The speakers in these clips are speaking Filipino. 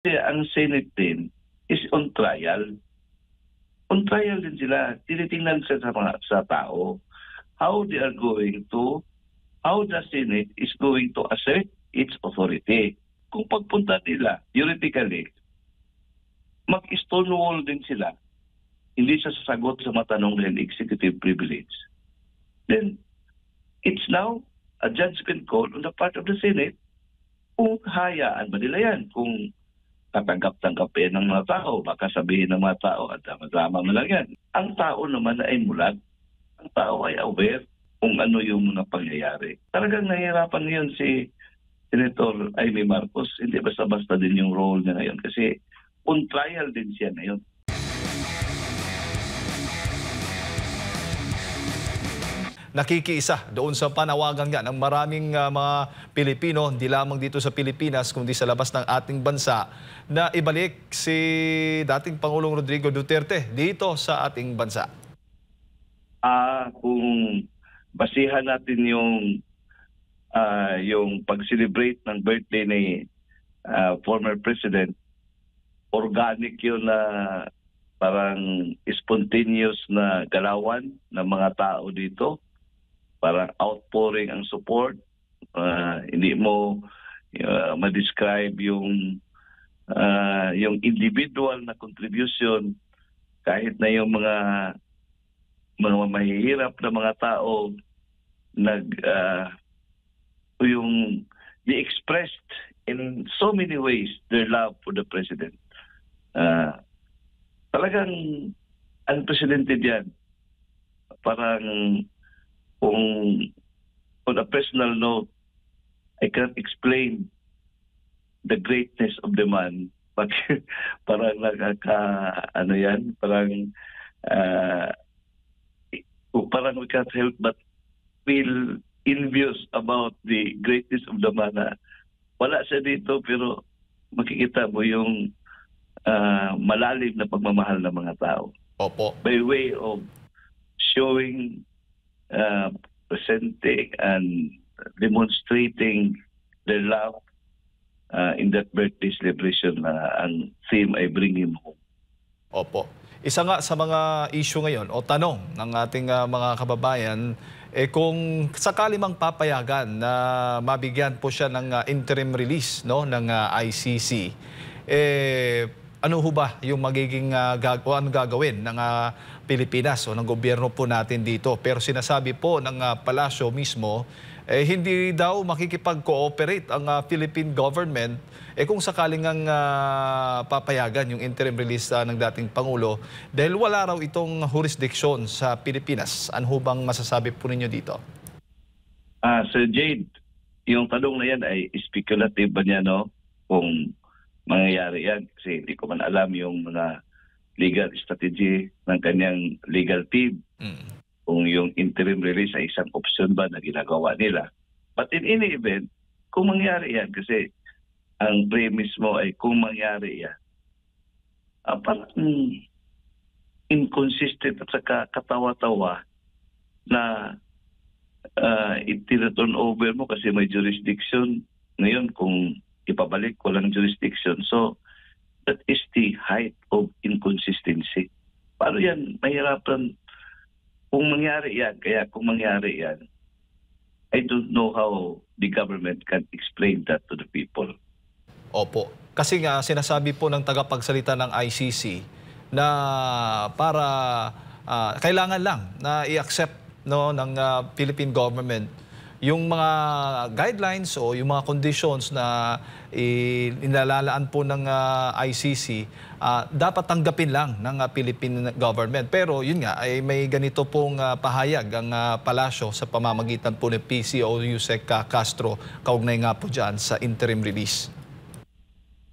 Kasi ang Senate din is on trial. On trial din sila. Tinitingnan sa sa tao how they are going to, how the Senate is going to assert its authority. Kung pagpunta nila, theoretically, mag-stonewall din sila, hindi sa sasagot sa matanong ng executive privilege, then it's now a judgment call on the part of the Senate kung hayaan ba nila yan. Kung tatanggap-tanggapin ng mga tao, baka sabihin ng mga tao at tama mo lang yan. Ang tao naman ay mulat. Ang tao ay aware kung ano yung mga pangyayari. Talagang nahihirapan ngayon si Senator Amy Marcos. Hindi basta-basta din yung role niya ngayon kasi on trial din siya ngayon. Nakikiisa doon sa panawagan nga ng maraming mga Pilipino, hindi lamang dito sa Pilipinas, kundi sa labas ng ating bansa, na ibalik si dating Pangulong Rodrigo Duterte dito sa ating bansa. Kung basihan natin yung pag-celebrate ng birthday ni former President, organic yun na parang spontaneous na galawan ng mga tao dito. Parang outpouring ang support. Hindi mo ma-describe yung individual na contribution kahit na yung mga mahihirap na mga tao they expressed in so many ways their love for the President. Talagang unprecedented yan. Parang kung on a personal note, I can't explain the greatness of the man. Parang parang we can't help but feel envious about the greatness of the man. Wala siya dito pero makikita mo yung malalim na pagmamahal ng mga tao. Opo. By way of showing, presenting and demonstrating their love in that birthday celebration ang theme ay Bring Him Home. Opo. Isa nga sa mga issue ngayon o tanong ng ating mga kababayan, kung sakali mang papayagan na mabigyan po siya ng interim release ng ICC, ano ho ba yung magiging ano gagawin ng Pilipinas o ng gobyerno po natin dito? Pero sinasabi po ng palasyo mismo, hindi daw makikipag-cooperate ang Philippine government kung sakaling ang papayagan yung interim release ng dating Pangulo dahil wala raw itong jurisdiction sa Pilipinas. Ano ho bang masasabi po ninyo dito? Sir Jade, yung tanong na yan ay speculative ba niya, no? Kung mangyayari yan kasi hindi ko man alam yung mga legal strategy ng kanyang legal team. Kung yung interim release ay isang option ba na ginagawa nila. But in any event, kung mangyari yan, kasi ang premise mo ay kung mangyari yan, parang inconsistent at saka katawa-tawa na itinaturn over mo kasi may jurisdiction. Ngayon, kung ipabalik, walang jurisdiction. So, that is the height of inconsistency. Paano yan? Mahirapan kung mangyari yan. Kaya kung mangyari yan, I don't know how the government can explain that to the people. Opo. Kasi nga, sinasabi po ng tagapagsalita ng ICC na para kailangan lang na i-accept ng Philippine government yung mga guidelines o yung mga conditions na inalalaan po ng ICC, dapat tanggapin lang ng Philippine government. Pero yun nga, ay may ganito pong pahayag ang palasyo sa pamamagitan po ni PCO Yusek Castro, kaugnay nga po dyan sa interim release.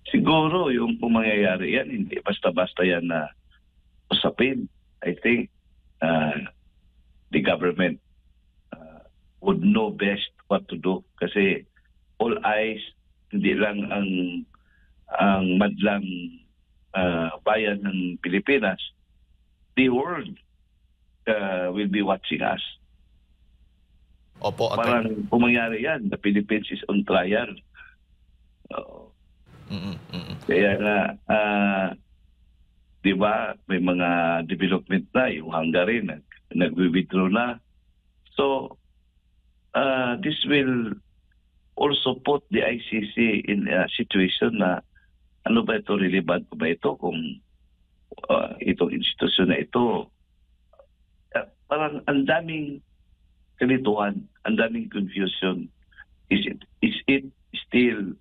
Siguro yung mangyayari yan, hindi basta-basta yan na usapin. I think the government would know best what to do kasi all eyes, hindi lang ang madlang bayan ng Pilipinas, the world will be watching us. Opo, parang kung mangyari yan, the Philippines is on trial. Mm, mm. Kaya nga, di ba, may mga development na, yung Hungary, nag-withdraw na. So, this will also put the ICC in a situation na ano ba ito, relevant ba ito kung itong institusyon na ito. Parang ang daming kalituhan, ang daming confusion. Is it still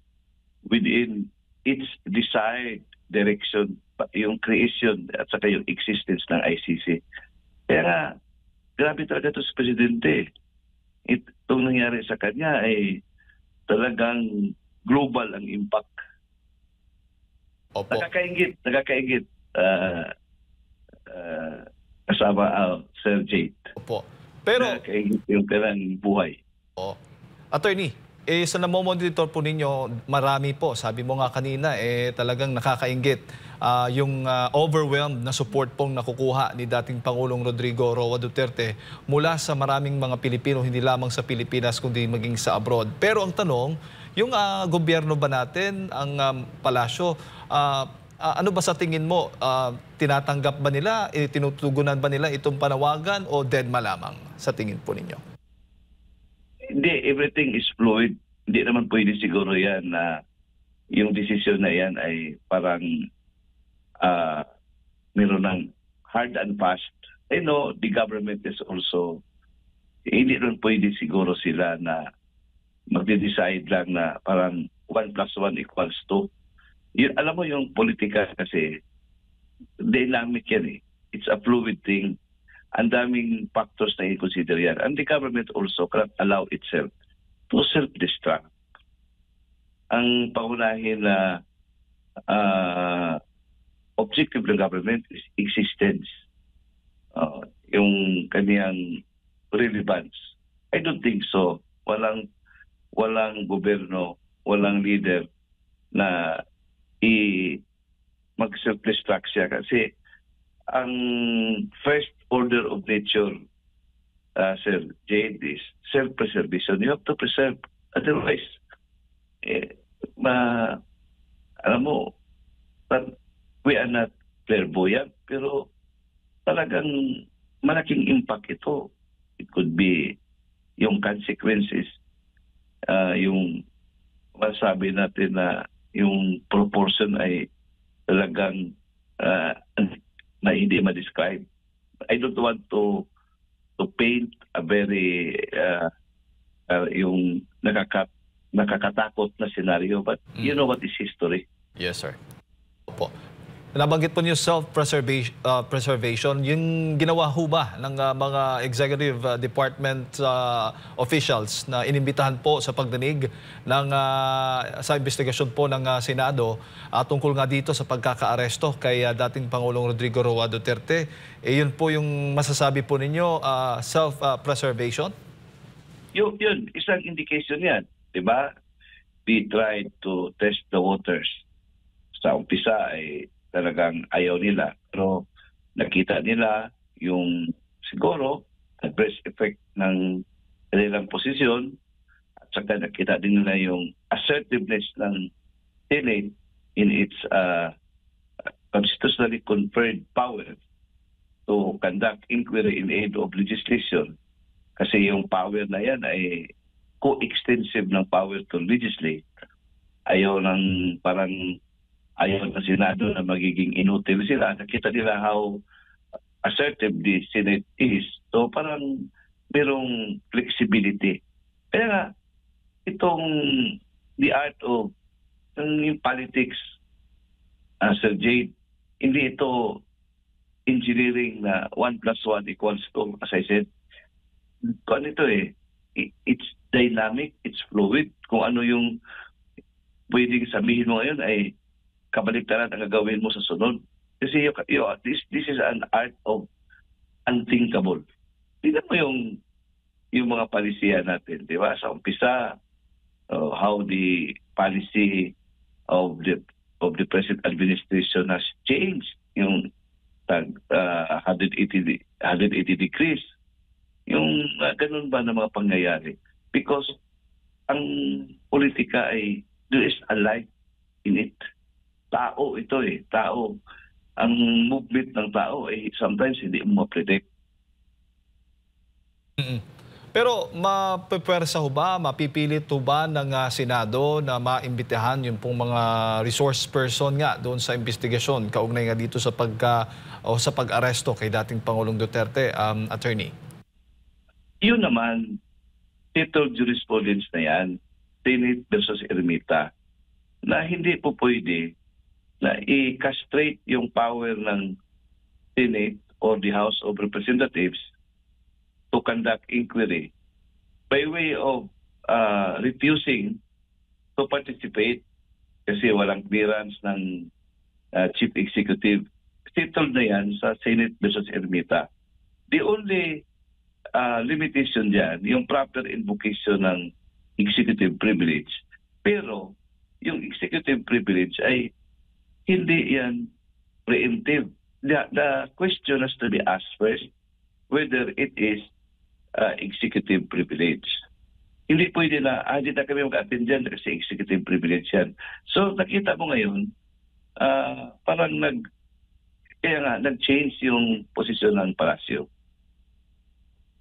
within its desired direction, yung creation at saka yung existence ng ICC? Kaya nga, grabe talaga ito sa Presidente. Itong nangyari sa kanya ay talagang global ang impact. Opo. Nakakaingit. Kasama Sir Jade. Opo. Pero, Nakakaingit yung kailang buhay. Attorney, sa namomonitor po ninyo, marami po. Sabi mo nga kanina, talagang nakakainggit yung overwhelmed na support pong nakukuha ni dating Pangulong Rodrigo Roa Duterte mula sa maraming mga Pilipino, hindi lamang sa Pilipinas kundi maging sa abroad. Pero ang tanong, yung gobyerno ba natin, ang palasyo, ano ba sa tingin mo? Tinatanggap ba nila, tinutugunan ba nila itong panawagan o deadma lamang sa tingin po ninyo? Hindi, everything is fluid. Hindi naman pwede siguro yan na yung desisyon na yan ay parang meron ng hard and fast. I know the government is also, hindi naman pwede siguro sila na magde-decide lang na parang 1 + 1 = 2. Yun, alam mo yung politika kasi, dynamic yan eh. It's a fluid thing. Ang daming factors na i-consider yan. And the government also cannot allow itself to self-destruct. Ang paunahin na objective ng government is existence. Yung kaniyang relevance. I don't think so. Walang gobyerno, walang leader na mag-self-destruct siya. Kasi ang first order of nature, Sir Jade, is self-preservation. You have to preserve. Otherwise, alam mo, we are not clairvoyant, pero talagang malaking impact ito. It could be yung consequences, yung masabi natin na yung proportion ay talagang na hindi ma-describe. I don't want to paint a very yung nakakatakot na scenario, but you know what is history. Yes, sir. Opo. Nabanggit po niyo self-preservation. Yung ginawa ho ba ng mga executive department officials na inimbitahan po sa pagdinig ng, sa investigasyon po ng Senado tungkol nga dito sa pagkakaaresto kay dating Pangulong Rodrigo Roa Duterte, yun po yung masasabi po ninyo, self-preservation? Yun, isang indication yan. Diba? We tried to test the waters. Sa umpisa ay talagang ayaw nila. Pero nakita nila yung siguro adverse effect ng kanilang posisyon at saka nakita din nila yung assertiveness ng Senate in its constitutionally conferred power to conduct inquiry in aid of legislation. Kasi yung power na yan ay co-extensive ng power to legislate. Ayaw ng parang ayaw ng Senado na magiging inutil sila. Nakita nila how assertive the Senate is. So parang merong flexibility. Kaya nga, itong the art of yung politics, Sir Jade, hindi ito engineering na 1 + 1 = 2, as I said. Kung ano ito it's dynamic, it's fluid. Kung ano yung pwedeng sabihin mo ngayon ay kabaliktaran ang gagawin mo sa sunod. Kasi this is an art of unthinkable. Tingnan mo yung mga palisiya natin, di ba? Sa umpisa, how the policy of the present administration has changed. Yung 180 degrees. Yung ganun ba na mga pangyayari? Because ang politika ay there is a life in it. Tao ito eh, tao. Ang movement ng tao ay sometimes hindi mo ma-predict. Mm. Pero mapipwersa ho ba, mapipilit ho ba ng Senado na maimbitahan yung pong mga resource person nga doon sa investigasyon kaugnay nga dito sa sa pag-aresto kay dating Pangulong Duterte, attorney? Yun naman, settled jurisprudence na yan, Senate versus Ermita, na hindi po pwede na i-castrate yung power ng Senate or the House of Representatives to conduct inquiry by way of refusing to participate kasi walang clearance ng Chief Executive. Settled na yan sa Senate versus Ermita. The only limitation dyan, yung proper invocation ng executive privilege. Pero yung executive privilege ay hindi yan preemptive. The question has to be asked first whether it is executive privilege. Hindi pwede na, hindi na kami mag-attend dyan kasi executive privilege yan. So nakita mo ngayon, parang kaya nga, nag-change yung posisyon ng palasyo.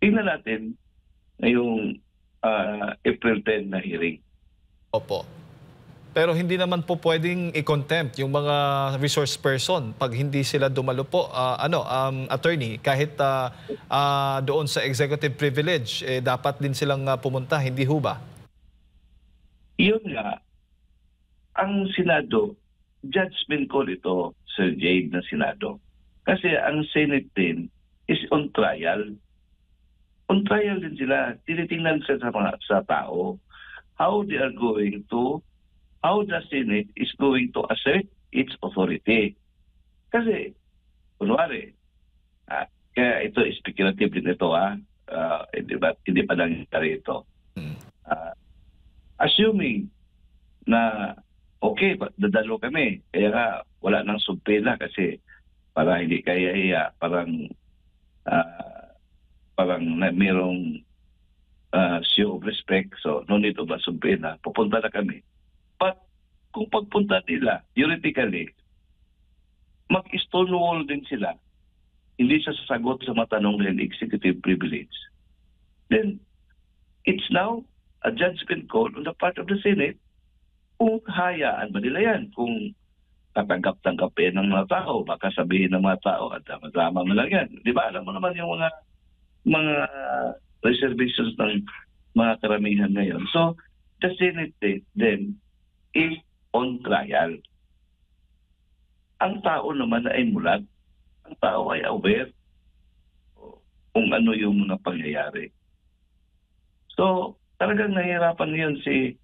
Tingnan natin ngayong April 10 na hearing. Opo. Pero hindi naman po pwedeng i-contempt yung mga resource person pag hindi sila dumalo po, attorney, kahit doon sa executive privilege, dapat din silang pumunta, hindi ho ba? Yun nga, ang Senado, judgment call ito, Sir Jade, ng Senado. Kasi ang Senate din is on trial. On trial din sila. Tinitingnan sila sa tao how they are going to how the Senate is going to assert its authority. Kasi, kunwari, kaya ito speculative din ito, hindi pa nangyari ito. Assuming na, okay, dadalo kami, kaya nga wala nang subpena kasi para hindi kaya parang mayroong show of respect, so no need of a subpena, pupunta na kami. But kung pagpunta nila, theoretically, mag-stonewall din sila, hindi siya sasagot sa matanong ng executive privilege. Then, it's now a judgment call on the part of the Senate kung hayaan ba nila yan, kung tatanggap-tanggap ng mga tao, baka sabihin ng mga tao at drama mo lang yan. Di ba? Alam mo naman yung mga reservations ng mga karamihan ngayon. So, the Senate then is on trial. Ang tao naman ay mulat. Ang tao ay aware kung ano yung mga pangyayari. So, talagang nahihirapan ngayon si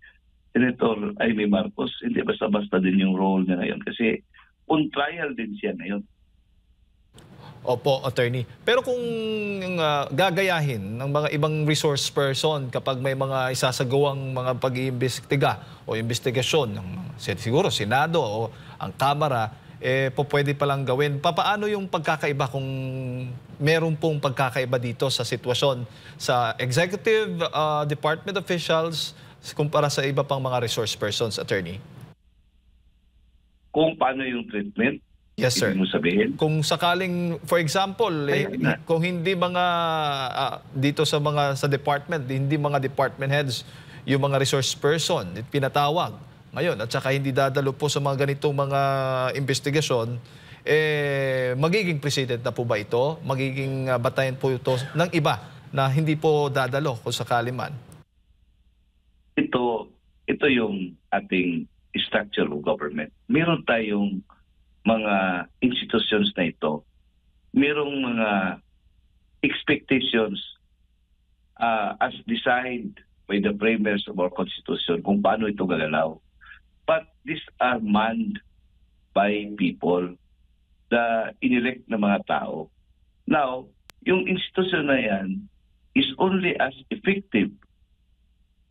Senator Amy Marcos. Hindi basta-basta din yung role niya ngayon kasi on trial din siya ngayon. Opo, attorney. Pero kung gagayahin ng mga ibang resource person kapag may mga isasagawang mga pag-iimbestiga o investigasyon ng siguro Senado o ang Kamara, pwede palang gawin. Paano yung pagkakaiba kung meron pong pagkakaiba dito sa sitwasyon sa executive department officials kumpara sa iba pang mga resource persons, attorney? Kung paano yung treatment? Yes, sir. Mo sabihin? Kung sakaling, for example, kung hindi mga dito sa department, hindi mga department heads, yung mga resource person, pinatawag ngayon, at saka hindi dadalo po sa mga ganitong mga investigasyon, magiging precedent na po ba ito? Magiging batayan po ito ng iba na hindi po dadalo kung sakali man? Ito yung ating structure of government. Meron tayong mga institutions na ito, mayroong mga expectations as designed by the framers of our Constitution kung paano ito gagalaw. But these are manned by people, the inelect na mga tao. Now, yung institution na yan is only as effective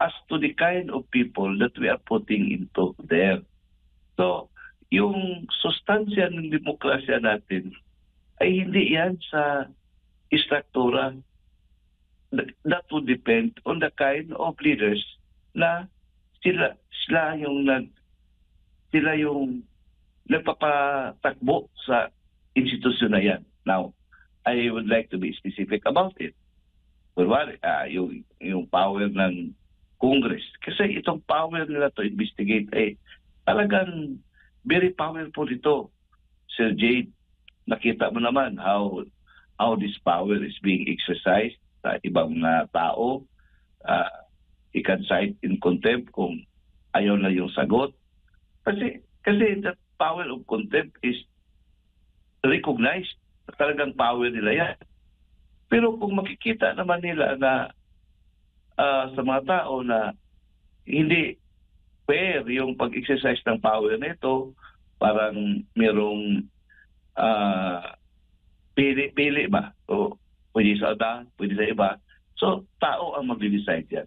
as to the kind of people that we are putting into there. So, yung sustansya ng demokrasya natin ay hindi yan sa istruktura. That would depend on the kind of leaders na sila yung sila yung nagpapatakbo sa institusyon na yan. Now, I would like to be specific about it. Kunwari, yung power ng Congress. Kasi itong power nila to investigate ay talagang very powerful ito. Sir Jade, nakita mo naman how this power is being exercised sa ibang tao. He can cite in contempt kung ayaw na yung sagot. Kasi that power of contempt is recognized. Talagang power nila yan. Pero kung makikita naman nila na sa mga tao na hindi fair yung pag-exercise ng power na ito, parang merong pili ba? O pwede sa iba, pwede sa iba. So, tao ang mag-decide yan.